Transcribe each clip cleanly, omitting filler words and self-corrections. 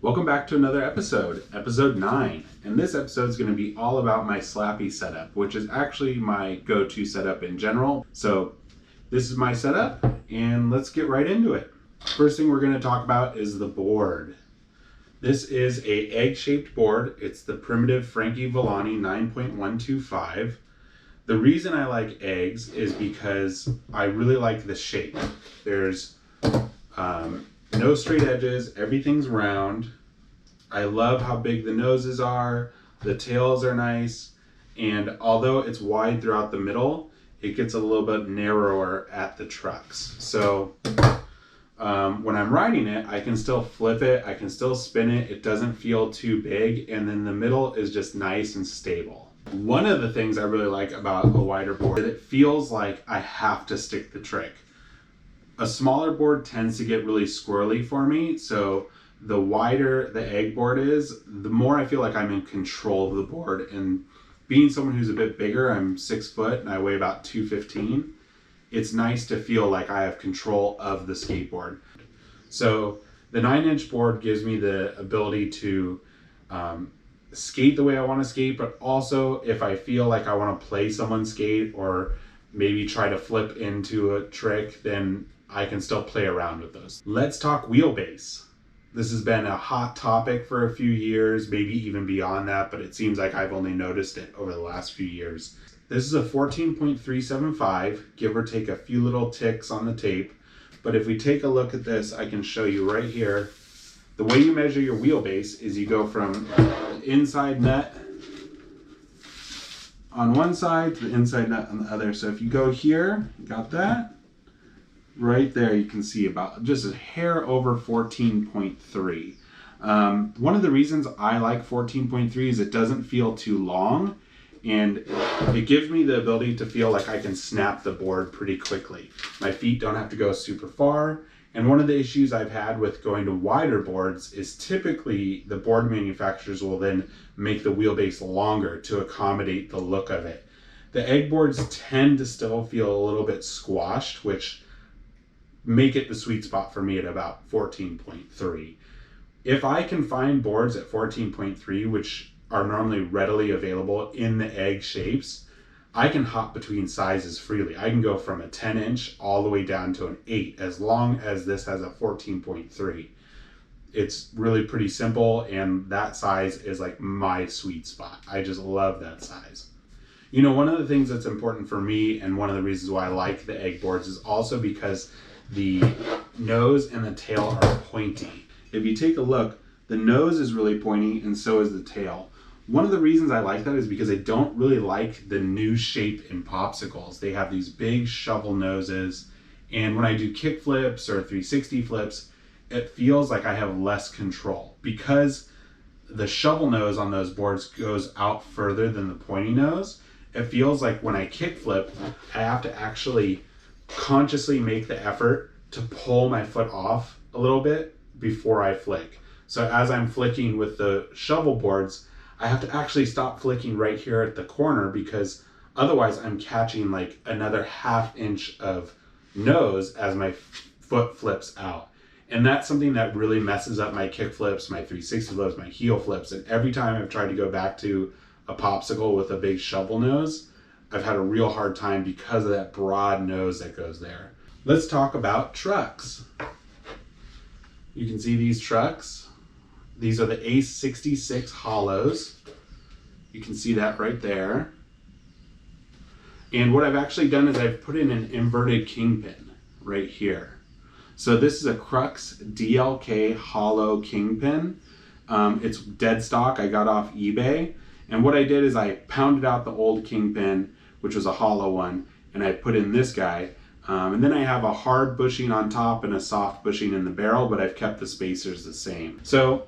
Welcome back to another episode, episode 9. And this episode is going to be all about my Slappy setup, which is actually my go-to setup in general. So this is my setup, and let's get right into it. First thing we're going to talk about is the board. This is a egg-shaped board. It's the Primitive Frankie Villani 9.125. The reason I like eggs is because I really like the shape. There's no straight edges, everything's round. I love how big the noses are, the tails are nice, and although it's wide throughout the middle, it gets a little bit narrower at the trucks. So when I'm riding it, I can still flip it, I can still spin it, it doesn't feel too big, and then the middle is just nice and stable. One of the things I really like about a wider board is it feels like I have to stick the trick. A smaller board tends to get really squirrely for me, so the wider the egg board is, the more I feel like I'm in control of the board. And being someone who's a bit bigger, I'm 6 foot and I weigh about 215, it's nice to feel like I have control of the skateboard. So the 9-inch board gives me the ability to skate the way I want to skate, but also if I feel like I want to play someone skate or maybe try to flip into a trick, then I can still play around with those. Let's talk wheelbase. This has been a hot topic for a few years, maybe even beyond that, but it seems like I've only noticed it over the last few years. This is a 14.375, give or take a few little ticks on the tape. But if we take a look at this, I can show you right here. The way you measure your wheelbase is you go from the inside nut on one side to the inside nut on the other. So if you go here, you got that? Right there, you can see about just a hair over 14.3. One of the reasons I like 14.3 is it doesn't feel too long, and it gives me the ability to feel like I can snap the board pretty quickly. My feet don't have to go super far, and one of the issues I've had with going to wider boards is typically the board manufacturers will then make the wheelbase longer to accommodate the look of it. The egg boards tend to still feel a little bit squashed, which make it the sweet spot for me at about 14.3. If I can find boards at 14.3, which are normally readily available in the egg shapes, I can hop between sizes freely. I can go from a 10-inch all the way down to an 8, as long as this has a 14.3. It's really pretty simple, and that size is like my sweet spot. I just love that size. You know, one of the things that's important for me, and one of the reasons why I like the egg boards, is also because the nose and the tail are pointy. If you take a look, the nose is really pointy and so is the tail. One of the reasons I like that is because I don't really like the new shape in popsicles. They have these big shovel noses, and when I do kick flips or 360 flips, it feels like I have less control. Because the shovel nose on those boards goes out further than the pointy nose, it feels like when I kick flip, I have to actually consciously make the effort to pull my foot off a little bit before I flick. So as I'm flicking with the shovel boards, I have to actually stop flicking right here at the corner, because otherwise I'm catching like another ½ inch of nose as my foot flips out. And that's something that really messes up my kick flips, my 360 flips, my heel flips. And every time I've tried to go back to a popsicle with a big shovel nose, I've had a real hard time because of that broad nose that goes there. Let's talk about trucks. You can see these trucks. These are the Ace 66 hollows. You can see that right there. And what I've actually done is I've put in an inverted kingpin right here. So this is a Crux DLK hollow kingpin. It's dead stock, I got off eBay. And what I did is I pounded out the old kingpin, which was a hollow one, and I put in this guy. And then I have a hard bushing on top and a soft bushing in the barrel, but I've kept the spacers the same. So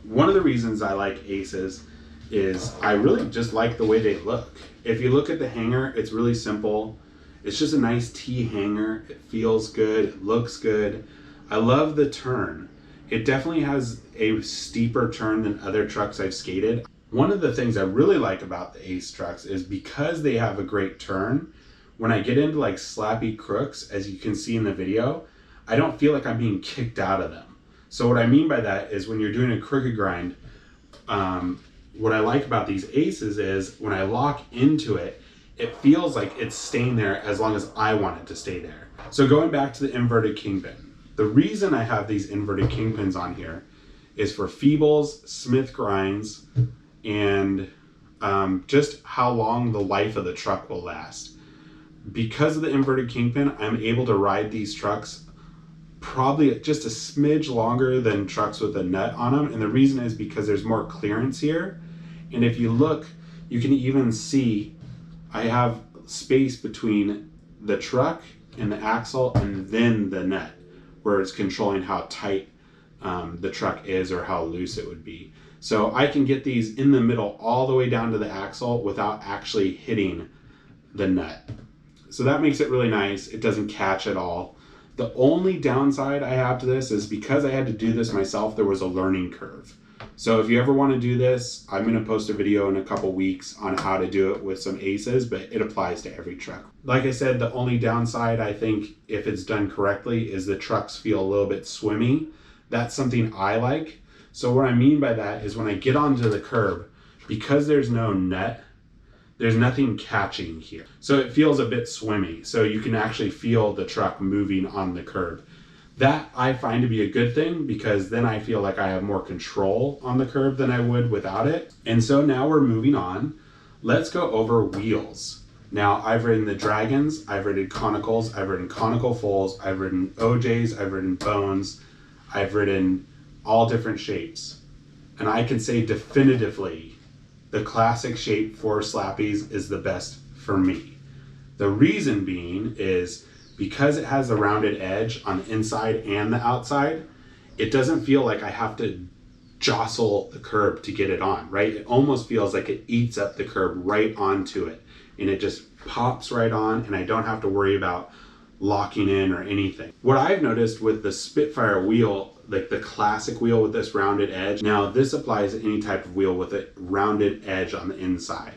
one of the reasons I like Aces is I really just like the way they look. If you look at the hanger, it's really simple. It's just a nice T hanger. It feels good, it looks good. I love the turn. It definitely has a steeper turn than other trucks I've skated. One of the things I really like about the Ace trucks is because they have a great turn, when I get into like slappy crooks, as you can see in the video, I don't feel like I'm being kicked out of them. So what I mean by that is when you're doing a crooked grind, what I like about these aces is when I lock into it, it feels like it's staying there as long as I want it to stay there. So going back to the inverted kingpin, the reason I have these inverted kingpins on here is for feebles, smith grinds, and just how long the life of the truck will last. Because of the inverted kingpin, I'm able to ride these trucks probably just a smidge longer than trucks with a nut on them. And the reason is because there's more clearance here. And if you look, you can even see I have space between the truck and the axle and then the nut, where it's controlling how tight the truck is or how loose it would be. So I can get these in the middle all the way down to the axle without actually hitting the nut. So that makes it really nice. It doesn't catch at all. The only downside I have to this is because I had to do this myself, there was a learning curve. So if you ever want to do this, I'm going to post a video in a couple weeks on how to do it with some aces, but it applies to every truck. Like I said, the only downside I think if it's done correctly is the trucks feel a little bit swimmy. That's something I like. So what I mean by that is when I get onto the curb, because there's no net, there's nothing catching here. So it feels a bit swimmy. So you can actually feel the truck moving on the curb. That I find to be a good thing because then I feel like I have more control on the curb than I would without it. And so now we're moving on. Let's go over wheels. Now I've ridden the Dragons, I've ridden Conicals, I've ridden Conical Fulls, I've ridden OJs, I've ridden Bones, I've ridden all different shapes. And I can say definitively the classic shape for Slappies is the best for me. The reason being is because it has a rounded edge on the inside and the outside, it doesn't feel like I have to jostle the curb to get it on, right? It almost feels like it eats up the curb right onto it and it just pops right on and I don't have to worry about locking in or anything. What I've noticed with the Spitfire wheel, like the classic wheel with this rounded edge, now this applies to any type of wheel with a rounded edge on the inside.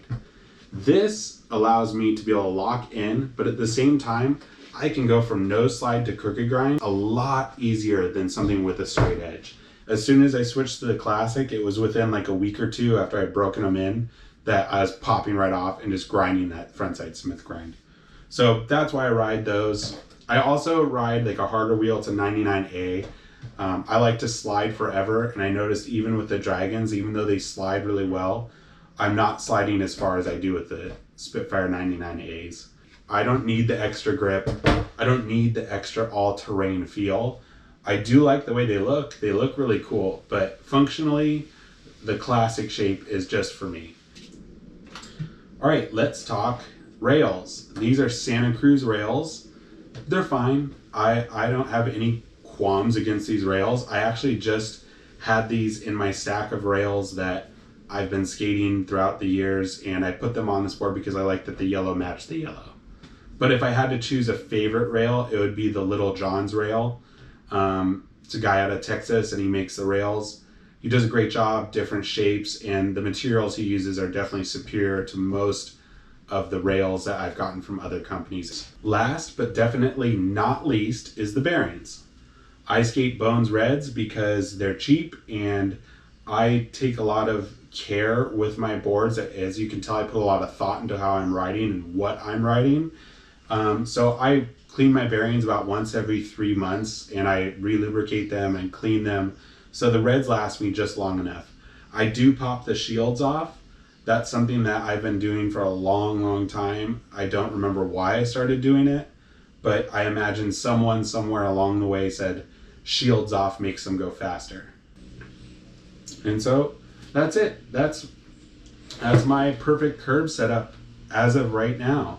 This allows me to be able to lock in, but at the same time, I can go from no slide to crooked grind a lot easier than something with a straight edge. As soon as I switched to the classic, it was within like a week or two after I'd broken them in that I was popping right off and just grinding that frontside smith grind. So that's why I ride those. I also ride like a harder wheel. It's a 99A. I like to slide forever, and I noticed even with the Dragons, even though they slide really well, I'm not sliding as far as I do with the Spitfire 99As. I don't need the extra grip. I don't need the extra all-terrain feel. I do like the way they look. They look really cool, but functionally, the classic shape is just for me. All right, let's talk rails. These are Santa Cruz rails. They're fine. I don't have any qualms against these rails. I actually just had these in my stack of rails that I've been skating throughout the years, and I put them on this board because I like that the yellow matched the yellow. But if I had to choose a favorite rail, it would be the Little John's rail. It's a guy out of Texas and he makes the rails. He does a great job, different shapes, and the materials he uses are definitely superior to most of the rails that I've gotten from other companies. Last but definitely not least is the bearings. I skate Bones Reds because they're cheap and I take a lot of care with my boards. As you can tell, I put a lot of thought into how I'm riding and what I'm riding. So I clean my bearings about once every 3 months and I re-lubricate them and clean them. So the Reds last me just long enough. I do pop the shields off. That's something that I've been doing for a long, long time. I don't remember why I started doing it, but I imagine someone somewhere along the way said shields off makes them go faster. And so that's it. That's my perfect curb setup as of right now.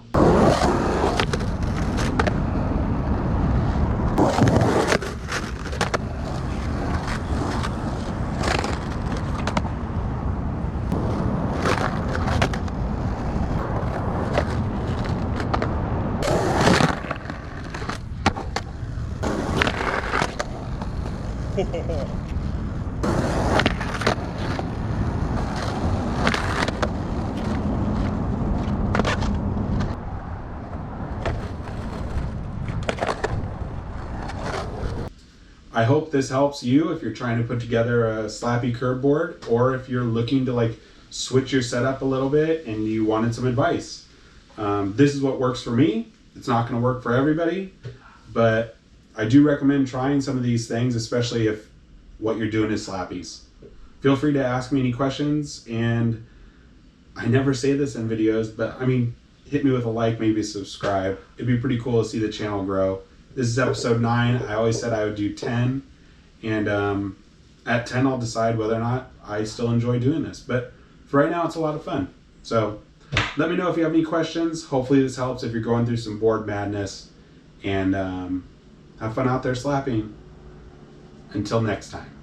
I hope this helps you if you're trying to put together a Slappy curb board, or if you're looking to like switch your setup a little bit and you wanted some advice. This is what works for me. It's not going to work for everybody, but I do recommend trying some of these things, especially if what you're doing is Slappies. Feel free to ask me any questions, and I never say this in videos, but I mean, hit me with a like, maybe subscribe. It'd be pretty cool to see the channel grow. This is episode 9. I always said I would do 10, and at 10 I'll decide whether or not I still enjoy doing this. But for right now, it's a lot of fun. So let me know if you have any questions. Hopefully this helps if you're going through some board madness, and have fun out there slapping. Until next time.